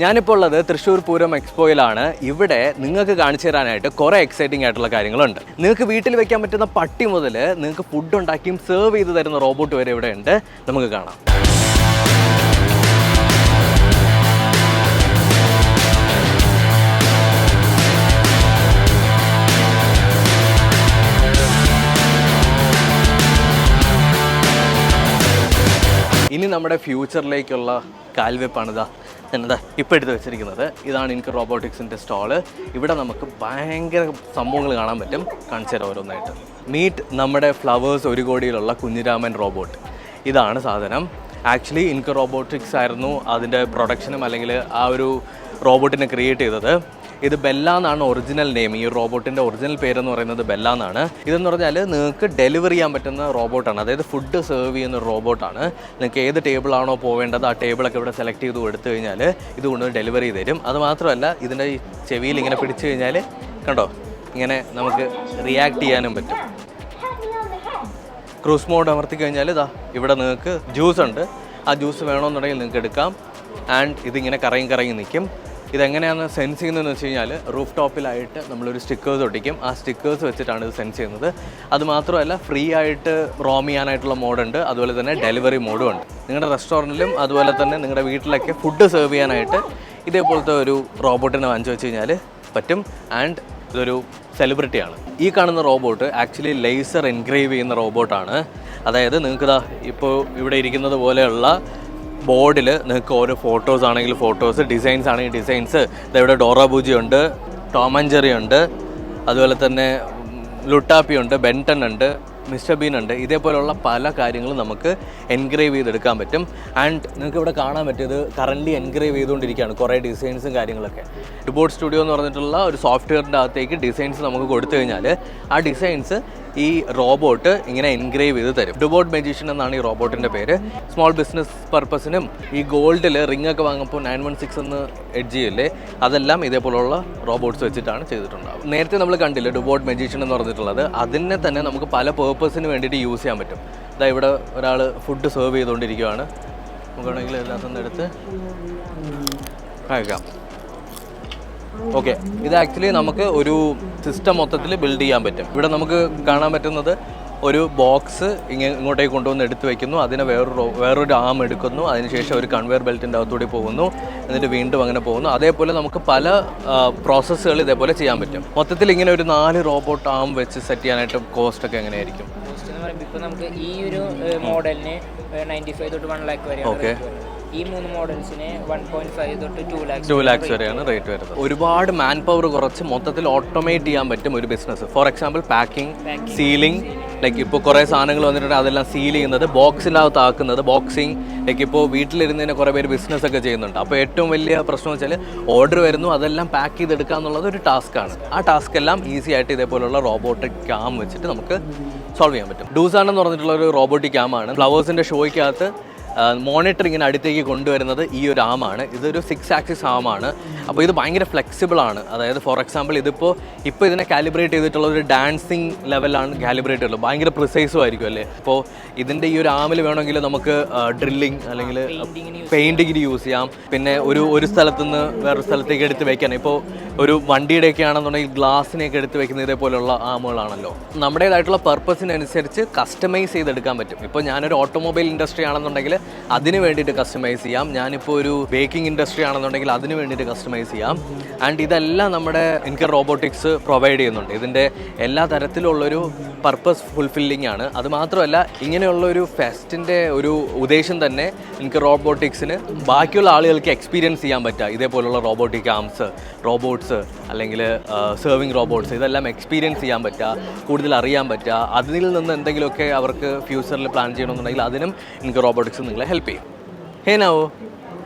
ഞാനിപ്പോൾ ഉള്ളത് തൃശ്ശൂർ പൂരം എക്സ്പോയിലാണ്. ഇവിടെ നിങ്ങൾക്ക് കാണിച്ചു തരാനായിട്ട് കുറേ എക്സൈറ്റിംഗ് ആയിട്ടുള്ള കാര്യങ്ങളുണ്ട്. നിങ്ങൾക്ക് വീട്ടിൽ വെക്കാൻ പറ്റുന്ന പട്ടി മുതൽ നിങ്ങൾക്ക് ഫുഡ് ഉണ്ടാക്കിയും സെർവ് ചെയ്ത് തരുന്ന റോബോട്ട് വരെ ഇവിടെ ഉണ്ട്. നമുക്ക് കാണാം. ഇനി നമ്മുടെ ഫ്യൂച്ചറിലേക്കുള്ള കാൽവെപ്പാണിതാ എന്താ ഇപ്പോൾ എടുത്ത് വെച്ചിരിക്കുന്നത്. ഇതാണ് എനിക്ക് റോബോട്ടിക്സിൻ്റെ സ്റ്റാള്. ഇവിടെ നമുക്ക് ഭയങ്കര സംഭവങ്ങൾ കാണാൻ പറ്റും. കാണിച്ചു തരാം ഓരോന്നായിട്ട്. മീറ്റ് നമ്മുടെ ഫ്ലവേഴ്സ് 1 കോടിയിലുള്ള കുഞ്ഞിരാമൻ റോബോട്ട്. ഇതാണ് സാധനം. ആക്ച്വലി എനിക്ക് റോബോട്ടിക്സ് ആയിരുന്നു അതിൻ്റെ പ്രൊഡക്ഷനും അല്ലെങ്കിൽ ആ ഒരു റോബോട്ടിനെ ക്രിയേറ്റ് ചെയ്തത്. ഇത് ബെല്ല എന്നാണ് ഒറിജിനൽ നെയിം. ഈ റോബോട്ടിൻ്റെ ഒറിജിനൽ പേരെന്ന് പറയുന്നത് ബെല്ല എന്നാണ്. ഇതെന്ന് പറഞ്ഞാൽ നിങ്ങൾക്ക് ഡെലിവറി ചെയ്യാൻ പറ്റുന്ന റോബോട്ടാണ്. അതായത് ഫുഡ് സെർവ് ചെയ്യുന്ന റോബോട്ടാണ്. നിങ്ങൾക്ക് ഏത് ടേബിളാണോ പോവേണ്ടത് ആ ടേബിളൊക്കെ ഇവിടെ സെലക്ട് ചെയ്ത് കൊടുത്തു കഴിഞ്ഞാൽ ഇത് കൊണ്ട് ഡെലിവറി ചെയ്ത് തരും. അതുമാത്രമല്ല ഇതിൻ്റെ ഈ ചെവിയിൽ ഇങ്ങനെ പിടിച്ചു കഴിഞ്ഞാൽ കണ്ടോ ഇങ്ങനെ നമുക്ക് റിയാക്ട് ചെയ്യാനും പറ്റും. ക്രൂസ് മോഡ് അമർത്തി കഴിഞ്ഞാൽ ഇതാ ഇവിടെ നിങ്ങൾക്ക് ജ്യൂസ് ഉണ്ട്. ആ ജ്യൂസ് വേണമെന്നുണ്ടെങ്കിൽ നിങ്ങൾക്ക് എടുക്കാം. ആൻഡ് ഇതിങ്ങനെ കറങ്ങി നിൽക്കും. ഇതെങ്ങനെയാണ് സെൻസ് ചെയ്യുന്നതെന്ന് വെച്ച് കഴിഞ്ഞാൽ റൂഫ് ടോപ്പിലായിട്ട് നമ്മളൊരു സ്റ്റിക്കേഴ്സ് ഒട്ടിക്കും. ആ സ്റ്റിക്കേഴ്സ് വെച്ചിട്ടാണ് ഇത് സെൻസ് ചെയ്യുന്നത്. അതുമാത്രമല്ല ഫ്രീ ആയിട്ട് റോം ചെയ്യാനായിട്ടുള്ള മോഡുണ്ട്. അതുപോലെ തന്നെ ഡെലിവറി മോഡും ഉണ്ട്. നിങ്ങളുടെ റെസ്റ്റോറൻറ്റിലും അതുപോലെ തന്നെ നിങ്ങളുടെ വീട്ടിലൊക്കെ ഫുഡ് സെർവ് ചെയ്യാനായിട്ട് ഇതേപോലത്തെ ഒരു റോബോട്ടിനെ വാങ്ങിച്ചു വെച്ച് കഴിഞ്ഞാൽ പറ്റും. ആൻഡ് ഇതൊരു സെലിബ്രിറ്റിയാണ്. ഈ കാണുന്ന റോബോട്ട് ആക്ച്വലി ലേസർ എൻഗ്രേവ് ചെയ്യുന്ന റോബോട്ടാണ്. അതായത് നിങ്ങൾക്കിതാ ഇപ്പോൾ ഇവിടെ ഇരിക്കുന്നത് പോലെയുള്ള ബോർഡിൽ നിങ്ങൾക്ക് ഓരോ ഫോട്ടോസ് ആണെങ്കിൽ ഫോട്ടോസ്, ഡിസൈൻസ് ആണെങ്കിൽ ഡിസൈൻസ്. ഇവിടെ ഡോറ ബൂജി ഉണ്ട്, ടോം ആൻഡ് ജെറി ഉണ്ട്, അതുപോലെ തന്നെ ലുട്ടാപ്പി ഉണ്ട്, ബെൻടൺ ഉണ്ട്, മിസ്റ്റർ ബീൻ ഉണ്ട്. ഇതേപോലെയുള്ള പല കാര്യങ്ങളും നമുക്ക് എൻഗ്രേവ് ചെയ്തെടുക്കാൻ പറ്റും. ആൻഡ് നിങ്ങൾക്ക് ഇവിടെ കാണാൻ പറ്റിയത് കറൻ്റ് എൻഗ്രേവ് ചെയ്തുകൊണ്ടിരിക്കുകയാണ് കുറേ ഡിസൈൻസും കാര്യങ്ങളൊക്കെ. ഡിബോർഡ് സ്റ്റുഡിയോ എന്ന് പറഞ്ഞിട്ടുള്ള ഒരു സോഫ്റ്റ്വെയറിൻ്റെ അകത്തേക്ക് ഡിസൈൻസ് നമുക്ക് കൊടുത്തു കഴിഞ്ഞാൽ ആ ഡിസൈൻസ് ഈ റോബോട്ട് ഇങ്ങനെ എൻഗ്രേവ് ചെയ്ത് തരും. ഡിബോർഡ് മജീഷ്യൻ എന്നാണ് ഈ റോബോട്ടിൻ്റെ പേര്. സ്മോൾ ബിസിനസ് പർപ്പസിനും ഈ ഗോൾഡിൽ റിംഗ് ഒക്കെ വാങ്ങുമ്പോൾ 916 എന്ന് എഡ്ജ് ചെയ്യില്ലേ, അതെല്ലാം ഇതേപോലുള്ള റോബോട്ട്സ് വെച്ചിട്ടാണ് ചെയ്തിട്ടുണ്ടാവും. നേരത്തെ നമ്മൾ കണ്ടില്ല ഡിബോർഡ് മജീഷ്യൻ എന്ന് പറഞ്ഞിട്ടുള്ളത്. അതിനെ തന്നെ നമുക്ക് പല പേർപ്പസിന് വേണ്ടിയിട്ട് യൂസ് ചെയ്യാൻ പറ്റും. ഇതാ ഇവിടെ ഒരാൾ ഫുഡ് സെർവ് ചെയ്തുകൊണ്ടിരിക്കുകയാണ്. നമുക്ക് വേണമെങ്കിൽ എല്ലാത്തൊന്നും എടുത്ത് കഴിക്കാം. ഓക്കെ, ഇത് ആക്ച്വലി നമുക്ക് ഒരു സിസ്റ്റം മൊത്തത്തിൽ ബിൽഡ് ചെയ്യാൻ പറ്റും. ഇവിടെ നമുക്ക് കാണാൻ പറ്റുന്നത് ഒരു ബോക്സ് ഇങ്ങോട്ടേക്ക് കൊണ്ടുവന്ന് എടുത്ത് വയ്ക്കുന്നു. അതിനെ വേറൊരു ആം എടുക്കുന്നു. അതിനുശേഷം ഒരു കൺവെയർ ബെൽറ്റിൻ്റെ അകത്തൂടി പോകുന്നു. എന്നിട്ട് വീണ്ടും അങ്ങനെ പോകുന്നു. അതേപോലെ നമുക്ക് പല പ്രോസസ്സുകൾ ഇതേപോലെ ചെയ്യാൻ പറ്റും. മൊത്തത്തിൽ ഇങ്ങനെ ഒരു 4 റോബോട്ട് ആം വെച്ച് സെറ്റ് ചെയ്യാനായിട്ട് കോസ്റ്റ് ഒക്കെ എങ്ങനെയായിരിക്കും? കോസ്റ്റ് എന്ന് പറയുമ്പോൾ ഇപ്പോൾ നമുക്ക് ഈ ഒരു മോഡലിന് 95 തൊട്ട് 1 ലാക്ക് വരെ. ഓക്കെ, ഈ 3 മോഡൽസിന് 1.5 തൊട്ട് 2 ലാക്സ് വരെയാണ് റേറ്റ് വരുന്നത്. ഒരുപാട് മാൻ പവർ കുറച്ച് മൊത്തത്തിൽ ഓട്ടോമേറ്റ് ചെയ്യാൻ പറ്റും ഒരു business. For example packing, sealing, like ഇപ്പോൾ കുറേ സാധനങ്ങൾ വന്നിട്ടുണ്ട് അതെല്ലാം സീൽ ചെയ്യുന്നത്, ബോക്സിനകത്ത് ആക്കുന്നത്, ബോക്സിങ്. ലൈക്ക് ഇപ്പോൾ വീട്ടിലിരുന്നതിന് കുറേ പേര് ബിസിനസ് ഒക്കെ ചെയ്യുന്നുണ്ട്. അപ്പോൾ ഏറ്റവും വലിയ പ്രശ്നം വെച്ചാൽ ഓർഡർ വരുന്നു, അതെല്ലാം പാക്ക് ചെയ്തെടുക്കുക എന്നുള്ളത് ഒരു ടാസ്ക്കാണ്. ആ ടാസ്ക് എല്ലാം ഈസി ആയിട്ട് ഇതേപോലുള്ള റോബോട്ടിക് ക്യാം വെച്ചിട്ട് നമുക്ക് സോൾവ് ചെയ്യാൻ പറ്റും. ഡൂസാൻ എന്ന് പറഞ്ഞിട്ടുള്ള ഒരു റോബോട്ടിക് ക്യാമാണ്. ഫ്ലവേഴ്സിൻ്റെ ഷോയ്ക്കകത്ത് മോണിറ്റർ ഇങ്ങനെ അടുത്തേക്ക് കൊണ്ടുവരുന്നത് ഈ ഒരു ആമാണ്. ഇതൊരു 6 ആക്സിസ് ആമാണ്. അപ്പോൾ ഇത് ഭയങ്കര ഫ്ലെക്സിബിൾ ആണ്. അതായത് ഫോർ എക്സാമ്പിൾ ഇപ്പോൾ ഇതിനെ കാലിബ്രേറ്റ് ചെയ്തിട്ടുള്ള ഒരു ഡാൻസിങ് ലെവലാണ് കാലിബ്രേറ്റ് ചെയ്തിട്ടുള്ളത്. ഭയങ്കര പ്രിസൈസും ആയിരിക്കും അല്ലേ. ഇപ്പോൾ ഇതിൻ്റെ ഈ ഒരു ആമിൽ വേണമെങ്കിൽ നമുക്ക് ഡ്രില്ലിങ് അല്ലെങ്കിൽ പെയിൻറ്റിങ്ങിന് യൂസ് ചെയ്യാം. പിന്നെ ഒരു സ്ഥലത്തു നിന്ന് വേറൊരു സ്ഥലത്തേക്ക് എടുത്ത് വയ്ക്കാൻ, ഇപ്പോൾ ഒരു വണ്ടിയുടെയൊക്കെ ആണെന്നുണ്ടെങ്കിൽ ഗ്ലാസ്സിനെയൊക്കെ എടുത്ത് വയ്ക്കുന്ന ഇതേപോലെയുള്ള ആമുകളാണല്ലോ. നമ്മുടേതായിട്ടുള്ള പർപ്പസിനനുസരിച്ച് കസ്റ്റമൈസ് ചെയ്തെടുക്കാൻ പറ്റും. ഇപ്പോൾ ഞാനൊരു ഓട്ടോമൊബൈൽ ഇൻഡസ്ട്രി ആണെന്നുണ്ടെങ്കിൽ അതിന് വേണ്ടിയിട്ട് കസ്റ്റമൈസ് ചെയ്യാം. ഞാനിപ്പോൾ ഒരു ബേക്കിംഗ് ഇൻഡസ്ട്രി ആണെന്നുണ്ടെങ്കിൽ അതിന് വേണ്ടിയിട്ട് കസ്റ്റമൈസ് ചെയ്യാം. ആൻഡ് ഇതെല്ലാം നമ്മുടെ എനിക്ക് റോബോട്ടിക്സ് പ്രൊവൈഡ് ചെയ്യുന്നുണ്ട്. ഇതിൻ്റെ എല്ലാ തരത്തിലുള്ളൊരു പർപ്പസ് ഫുൾഫില്ലിംഗ് ആണ്. അതുമാത്രമല്ല ഇങ്ങനെയുള്ളൊരു ഫെസ്റ്റിൻ്റെ ഒരു ഉദ്ദേശം തന്നെ എനിക്ക് റോബോട്ടിക്സിന് ബാക്കിയുള്ള ആളുകൾക്ക് എക്സ്പീരിയൻസ് ചെയ്യാൻ പറ്റുക. ഇതേപോലുള്ള റോബോട്ടിക് ആംസ്, റോബോട്ട്സ് അല്ലെങ്കിൽ സെർവിങ് റോബോട്ട്സ്, ഇതെല്ലാം എക്സ്പീരിയൻസ് ചെയ്യാൻ പറ്റുക, കൂടുതൽ അറിയാൻ പറ്റുക. അതിൽ നിന്ന് എന്തെങ്കിലുമൊക്കെ അവർക്ക് ഫ്യൂച്ചറിൽ പ്ലാൻ ചെയ്യണമെന്നുണ്ടെങ്കിൽ അതിനും എനിക്ക് റോബോട്ടിക്സ് നിങ്ങളെ ഹെൽപ്പ് ചെയ്യും. Hey now.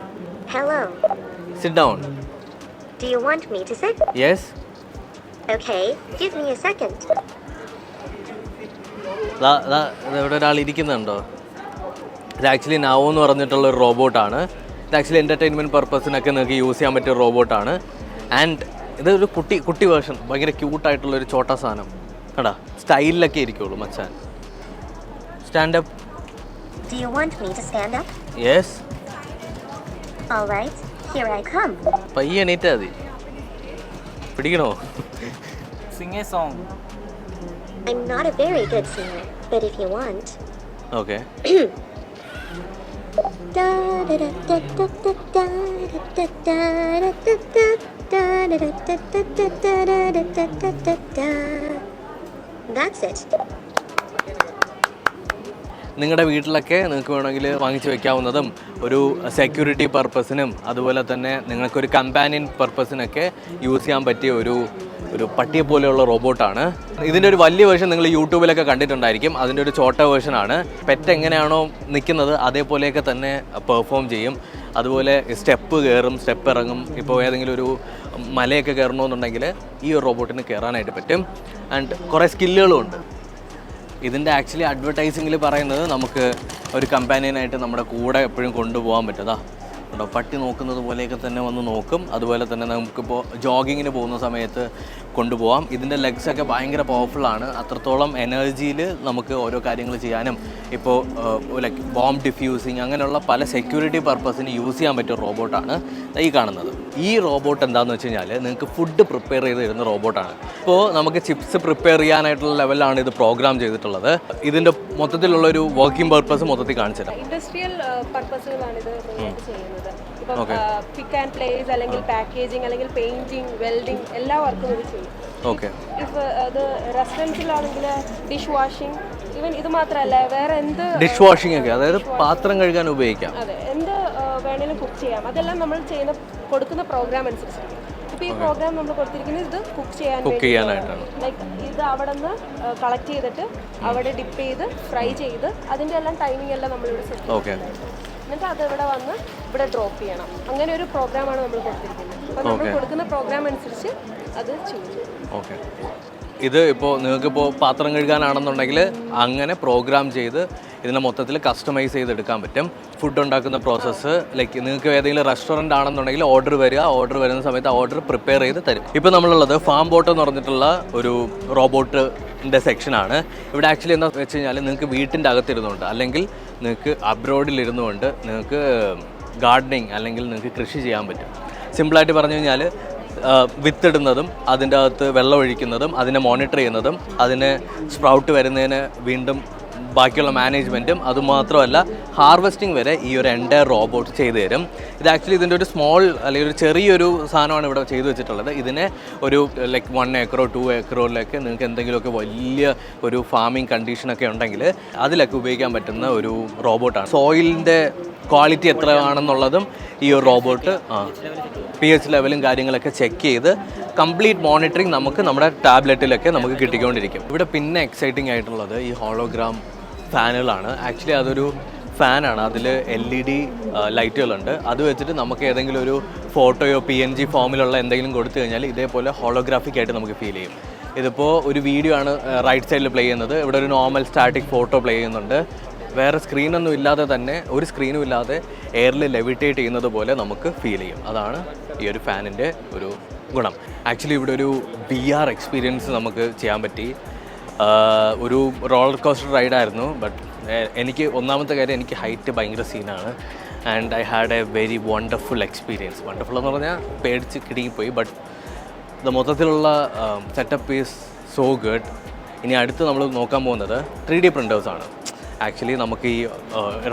Hello. Sit down. Do you want me to sit? Yes. Okay, give me a second. ഇവിടെ ഒരാൾ ഇരിക്കുന്നുണ്ടോ? ഇത് ആക്ച്വലി നാവോ എന്ന് പറഞ്ഞിട്ടുള്ള ഒരു റോബോട്ടാണ്. ഇത് ആക്ച്വലി എൻ്റർടൈൻമെൻറ്റ് പർപ്പസിനൊക്കെ നിങ്ങൾക്ക് യൂസ് ചെയ്യാൻ പറ്റിയ റോബോട്ടാണ്. ആൻഡ് ഇതൊരു കുട്ടി വേർഷൻ, ഭയങ്കര ക്യൂട്ടായിട്ടുള്ളൊരു ചോട്ടാ സാധനം. കടാ സ്റ്റൈലിലൊക്കെ ഇരിക്കുള്ളൂ മച്ചാൻ. Stand up. Do you want me to stand up? Yes. All right, Here I come. പയ്യെ എണീറ്റാ മതി. പിടിക്കണോ? Sing a song. I'm not a very good singer, but if you want. Okay. That's it. നിങ്ങളുടെ വീട്ടിലൊക്കെ നിങ്ങൾക്ക് വേണമെങ്കിൽ വാങ്ങിച്ച് വെക്കാവുന്നതും ഒരു security പർപ്പസിനും അതുപോലെ തന്നെ നിങ്ങൾക്കൊരു കമ്പാനിയൻ പർപ്പസിനൊക്കെ യൂസ് ചെയ്യാൻ പറ്റിയ ഒരു പട്ടിയെ പോലെയുള്ള റോബോട്ടാണ്. ഇതിൻ്റെ ഒരു വലിയ വേർഷൻ നിങ്ങൾ യൂട്യൂബിലൊക്കെ കണ്ടിട്ടുണ്ടായിരിക്കും. അതിൻ്റെ ഒരു ചോട്ട വേർഷനാണ്. പെറ്റ് എങ്ങനെയാണോ നിൽക്കുന്നത് അതേപോലെയൊക്കെ തന്നെ പെർഫോം ചെയ്യും. അതുപോലെ സ്റ്റെപ്പ് കയറും, സ്റ്റെപ്പ് ഇറങ്ങും. ഇപ്പോൾ ഏതെങ്കിലും ഒരു മലയൊക്കെ കയറണമെന്നുണ്ടെങ്കിൽ ഈ ഒരു റോബോട്ടിന് കയറാനായിട്ട് പറ്റും. ആൻഡ് കുറേ സ്കില്ലുകളും ഉണ്ട്. ഇതിൻ്റെ ആക്ച്വലി അഡ്വർടൈസിങ്ങിൽ പറയുന്നത് നമുക്ക് ഒരു കമ്പാനിയനായിട്ട് നമ്മുടെ കൂടെ എപ്പോഴും കൊണ്ടുപോകാൻ പറ്റുന്നതാ. കേട്ടോ, പട്ടി നോക്കുന്നത് പോലെയൊക്കെ തന്നെ വന്ന് നോക്കും. അതുപോലെ തന്നെ നമുക്കിപ്പോൾ ജോഗിങ്ങിന് പോകുന്ന സമയത്ത് കൊണ്ടുപോകാം. ഇതിൻ്റെ ലെഗ്സൊക്കെ ഭയങ്കര പവർഫുള്ളാണ്. അത്രത്തോളം എനർജിയിൽ നമുക്ക് ഓരോ കാര്യങ്ങൾ ചെയ്യാനും ഇപ്പോൾ ലൈക്ക് ബോംബ് ഡിഫ്യൂസിങ് അങ്ങനെയുള്ള പല സെക്യൂരിറ്റി പർപ്പസിന് യൂസ് ചെയ്യാൻ പറ്റിയ റോബോട്ടാണ് ഈ കാണുന്നത്. ഈ റോബോട്ട് എന്താണെന്ന് വെച്ച് കഴിഞ്ഞാൽ നിങ്ങൾക്ക് ഫുഡ് പ്രിപ്പയർ ചെയ്ത് തരുന്ന റോബോട്ടാണ്. ഇപ്പോൾ നമുക്ക് ചിപ്സ് പ്രിപ്പയർ ചെയ്യാനായിട്ടുള്ള ലെവലാണ് ഇത് പ്രോഗ്രാം ചെയ്തിട്ടുള്ളത്. ഇതിൻ്റെ മൊത്തത്തിലുള്ളൊരു വർക്കിംഗ് പർപ്പസ് മൊത്തത്തിൽ കാണിച്ചു തരാം. ഇൻഡസ്ട്രിയൽ പർപ്പസുകളാണ് ഇത് ചെയ്യുന്നത്. ഇപ്പം പിക്ക് ആൻഡ് പ്ലേസ് അല്ലെങ്കിൽ പാക്കേജിങ് അല്ലെങ്കിൽ പെയിന്റിങ്, വെൽഡിങ് എല്ലാ വർക്കും ഇത് ചെയ്യും. ഓക്കെ. ഇപ്പം അത് റെസ്റ്റോറൻറ്റിലാണെങ്കിൽ ഡിഷ് വാഷിംഗ്, ഈവൻ ഇത് മാത്രമല്ല വേറെ എന്ത് ഡിഷ് വാഷിംഗ് ഒക്കെ, അതായത് പാത്രം കഴുകാൻ ഉപയോഗിക്കാം. അതെ, എന്ത് വേണേലും കുക്ക് ചെയ്യാം. അതെല്ലാം നമ്മൾ കൊടുക്കുന്ന പ്രോഗ്രാം അനുസരിച്ചാണ്. ഇപ്പോൾ ഈ പ്രോഗ്രാം നമ്മൾ കൊടുത്തിരിക്കുന്നത് ഇത് കുക്ക് ചെയ്യാനായിട്ടാണ്. ലൈക്ക് ഇത് അവിടെ നിന്ന് കളക്ട് ചെയ്തിട്ട് അവിടെ ഡിപ്പ് ചെയ്ത് ഫ്രൈ ചെയ്ത് അതിൻ്റെ എല്ലാം ടൈമിംഗ് എല്ലാം നമ്മളിവിടെ സെറ്റ് ചെയ്യും. എന്നിട്ട് അത് ഇവിടെ വന്ന് ഇവിടെ ഡ്രോപ്പ് ചെയ്യണം. അങ്ങനെ ഒരു പ്രോഗ്രാമാണ് നമ്മൾ കൊടുത്തിരിക്കുന്നത്. അപ്പോൾ നമ്മൾ കൊടുക്കുന്ന പ്രോഗ്രാം അനുസരിച്ച് അത് ചെയ്യും. ഓക്കെ. ഇത് ഇപ്പോൾ നിങ്ങൾക്കിപ്പോൾ പാത്രം കഴുകാനാണെന്നുണ്ടെങ്കിൽ അങ്ങനെ പ്രോഗ്രാം ചെയ്ത് ഇതിനെ മൊത്തത്തിൽ കസ്റ്റമൈസ് ചെയ്തെടുക്കാൻ പറ്റും. ഫുഡ് ഉണ്ടാക്കുന്ന പ്രോസസ്സ് ലൈക്ക് നിങ്ങൾക്ക് ഏതെങ്കിലും റെസ്റ്റോറൻറ്റ് ആണെന്നുണ്ടെങ്കിൽ ഓർഡർ വരുന്ന സമയത്ത് ഓർഡർ പ്രിപ്പയർ ചെയ്ത് തരും. ഇപ്പോൾ നമ്മളുള്ളത് ഫാം ബോട്ട് എന്ന് പറഞ്ഞിട്ടുള്ള ഒരു റോബോട്ടിൻ്റെ സെക്ഷനാണ്. ഇവിടെ ആക്ച്വലി എന്താ വെച്ച് കഴിഞ്ഞാൽ നിങ്ങൾക്ക് വീട്ടിൻ്റെ അകത്തിരുന്നുകൊണ്ട് അല്ലെങ്കിൽ നിങ്ങൾക്ക് അബ്രോഡിലിരുന്നുകൊണ്ട് നിങ്ങൾക്ക് ഗാർഡനിങ് അല്ലെങ്കിൽ നിങ്ങൾക്ക് കൃഷി ചെയ്യാൻ പറ്റും. സിമ്പിളായിട്ട് പറഞ്ഞു കഴിഞ്ഞാൽ വിത്തിടുന്നതും അതിൻ്റെ അകത്ത് വെള്ളം ഒഴിക്കുന്നതും അതിനെ മോണിറ്റർ ചെയ്യുന്നതും അതിന് സ്പ്രൗട്ട് വരുന്നതിന് വീണ്ടും ബാക്കിയുള്ള മാനേജ്മെൻറ്റും അതുമാത്രമല്ല ഹാർവെസ്റ്റിംഗ് വരെ ഈ ഒരു എൻ്റയർ റോബോട്ട് ചെയ്തു തരും. ഇത് ആക്ച്വലി ഇതിൻ്റെ ഒരു സ്മോൾ അല്ലെങ്കിൽ ഒരു ചെറിയൊരു സാധനമാണ് ഇവിടെ ചെയ്തു വെച്ചിട്ടുള്ളത്. ഇതിനെ ഒരു ലൈക്ക് 1 ഏക്കറോ 2 ഏക്കറോയിലൊക്കെ നിങ്ങൾക്ക് എന്തെങ്കിലുമൊക്കെ വലിയ ഒരു ഫാമിംഗ് കണ്ടീഷനൊക്കെ ഉണ്ടെങ്കിൽ അതിലൊക്കെ ഉപയോഗിക്കാൻ പറ്റുന്ന ഒരു റോബോട്ടാണ്. സോയിലിൻ്റെ ക്വാളിറ്റി എത്രയാണെന്നുള്ളതും ഈ ഒരു റോബോട്ട് pH ലെവലും കാര്യങ്ങളൊക്കെ ചെക്ക് ചെയ്ത് കംപ്ലീറ്റ് മോണിറ്ററിങ് നമുക്ക് നമ്മുടെ ടാബ്ലറ്റിലൊക്കെ നമുക്ക് കിട്ടിക്കൊണ്ടിരിക്കും. ഇവിടെ പിന്നെ എക്സൈറ്റിംഗ് ആയിട്ടുള്ളത് ഈ ഹോളോഗ്രാം ഫാനുകളാണ്. ആക്ച്വലി അതൊരു ഫാനാണ്. അതിൽ LED ലൈറ്റുകളുണ്ട്. അത് വെച്ചിട്ട് നമുക്ക് ഏതെങ്കിലും ഒരു ഫോട്ടോയോ PNG ഫോമിലുള്ള എന്തെങ്കിലും കൊടുത്തു കഴിഞ്ഞാൽ ഇതേപോലെ ഹോളോഗ്രാഫിക് ആയിട്ട് നമുക്ക് ഫീൽ ചെയ്യും. ഇതിപ്പോൾ ഒരു വീഡിയോ ആണ് റൈറ്റ് സൈഡിൽ പ്ലേ ചെയ്യുന്നത്. ഇവിടെ ഒരു നോർമൽ സ്റ്റാറ്റിക് ഫോട്ടോ പ്ലേ ചെയ്യുന്നുണ്ട്. വേറെ സ്ക്രീനൊന്നും ഇല്ലാതെ തന്നെ ഒരു സ്ക്രീനും ഇല്ലാതെ എയറിൽ ലെവിറ്റേറ്റ് ചെയ്യുന്നത് പോലെ നമുക്ക് ഫീൽ ചെയ്യും. അതാണ് ഈ ഒരു ഫാനിൻ്റെ ഒരു ഗുണം. ആക്ച്വലി ഇവിടെ ഒരു VR എക്സ്പീരിയൻസ് നമുക്ക് ചെയ്യാൻ പറ്റി. ഒരു റോളർ കോസ്റ്റർ റൈഡായിരുന്നു. ബട്ട് എനിക്ക് ഒന്നാമത്തെ കാര്യം എനിക്ക് ഹൈറ്റ് ഭയങ്കര സീനാണ്. And I had A very wonderful experience. Wonderful എന്ന് പറഞ്ഞാൽ പേടിച്ച് കിടുങ്ങിപ്പോയി. ബട്ട് ഇത് മൊത്തത്തിലുള്ള സെറ്റപ്പ് ഈസ് സോ ഗുഡ്. ഇനി അടുത്ത് നമ്മൾ നോക്കാൻ പോകുന്നത് 3D പ്രിൻറ്റേഴ്സാണ്. ആക്ച്വലി നമുക്ക് ഈ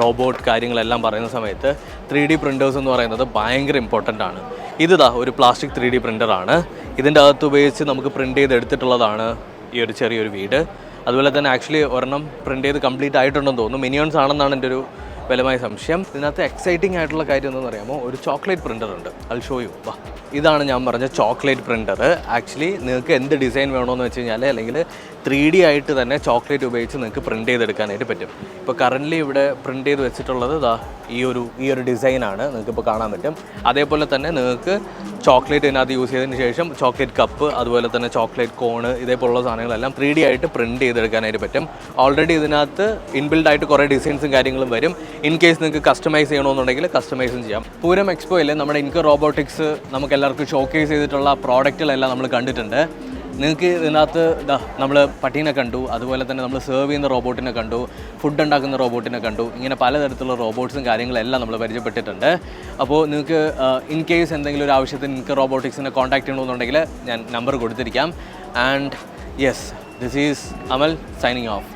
റോബോട്ട് കാര്യങ്ങളെല്ലാം പറയുന്ന സമയത്ത് 3D പ്രിൻറ്റേഴ്സ് എന്ന് പറയുന്നത് ഭയങ്കര ഇമ്പോർട്ടൻ്റ് ആണ്. ഇതാ ഒരു പ്ലാസ്റ്റിക് 3D പ്രിൻ്ററാണ്. ഇതിൻ്റെ അകത്ത് ഉപയോഗിച്ച് നമുക്ക് പ്രിൻറ്റ് ചെയ്തെടുത്തിട്ടുള്ളതാണ് ഈ ഒരു ചെറിയൊരു വീട്. അതുപോലെ തന്നെ ആക്ച്വലി ഒരെണ്ണം പ്രിൻറ്റ് ചെയ്ത് കംപ്ലീറ്റ് ആയിട്ടുണ്ടെന്ന് തോന്നുന്നു. മിനിയോൺസ് ആണെന്നാണ് എൻ്റെ ഒരു ബലമായ സംശയം. ഇതിനകത്ത് എക്സൈറ്റിംഗ് ആയിട്ടുള്ള കാര്യം എന്താണെന്ന് അറിയാമോ? ഒരു ചോക്ലേറ്റ് പ്രിൻ്റർ ഉണ്ട്. I show you. വാ, ഇതാണ് ഞാൻ പറഞ്ഞ ചോക്ലേറ്റ് പ്രിൻ്റർ. ആക്ച്വലി നിങ്ങൾക്ക് എന്ത് ഡിസൈൻ വേണമെന്ന് വെച്ച് കഴിഞ്ഞാൽ അല്ലെങ്കിൽ 3D ആയിട്ട് തന്നെ ചോക്ലേറ്റ് ഉപയോഗിച്ച് നിങ്ങൾക്ക് പ്രിൻറ്റ് ചെയ്തെടുക്കാനായിട്ട് പറ്റും. ഇപ്പോൾ കറൻ്റ്ലി ഇവിടെ പ്രിൻറ്റ് ചെയ്ത് വെച്ചിട്ടുള്ളത് ഈ ഒരു ഡിസൈനാണ്. നിങ്ങൾക്കിപ്പോൾ കാണാൻ പറ്റും. അതേപോലെ തന്നെ നിങ്ങൾക്ക് ചോക്ലേറ്റ് ഇതിനകത്ത് യൂസ് ചെയ്തതിന് ശേഷം ചോക്ലേറ്റ് കപ്പ് അതുപോലെ തന്നെ ചോക്ലേറ്റ് കോണ് ഇതേപോലുള്ള സാധനങ്ങളെല്ലാം 3D ആയിട്ട് പ്രിൻറ്റ് ചെയ്തെടുക്കാനായിട്ട് പറ്റും. ഓൾറെഡി ഇതിനകത്ത് ഇൻബിൽഡ് ആയിട്ട് കുറേ ഡിസൈൻസും കാര്യങ്ങളും വരും. ഇൻ കേസ് നിങ്ങൾക്ക് കസ്റ്റമൈസ് ചെയ്യണമെന്നുണ്ടെങ്കിൽ കസ്റ്റമൈസും ചെയ്യാം. പൂരം എക്സ്പോയിൽ നമ്മുടെ ഇൻകോ റോബോട്ടിക്സ് നമുക്ക് എല്ലാവർക്കും ഷോക്കേസ് ചെയ്തിട്ടുള്ള പ്രോഡക്റ്റുകളെല്ലാം നമ്മൾ കണ്ടിട്ടുണ്ട്. നിങ്ങൾക്ക് ഇതിനകത്ത് നമ്മൾ പട്ടീനെ കണ്ടു, അതുപോലെ തന്നെ നമ്മൾ സെർവ് ചെയ്യുന്ന റോബോട്ടിനെ കണ്ടു, ഫുഡ് ഉണ്ടാക്കുന്ന റോബോട്ടിനെ കണ്ടു, ഇങ്ങനെ പലതരത്തിലുള്ള റോബോട്ട്സും കാര്യങ്ങളെല്ലാം നമ്മൾ പരിചയപ്പെട്ടിട്ടുണ്ട്. അപ്പോൾ നിങ്ങൾക്ക് ഇൻ കേസ് എന്തെങ്കിലും ഒരു ആവശ്യത്തിന് നിങ്ങൾക്ക് റോബോട്ടിക്സിനെ കോൺടാക്ട് ചെയ്യണമെന്നുണ്ടെങ്കിൽ ഞാൻ നമ്പർ കൊടുത്തിരിക്കാം. And yes, this is Amal signing of.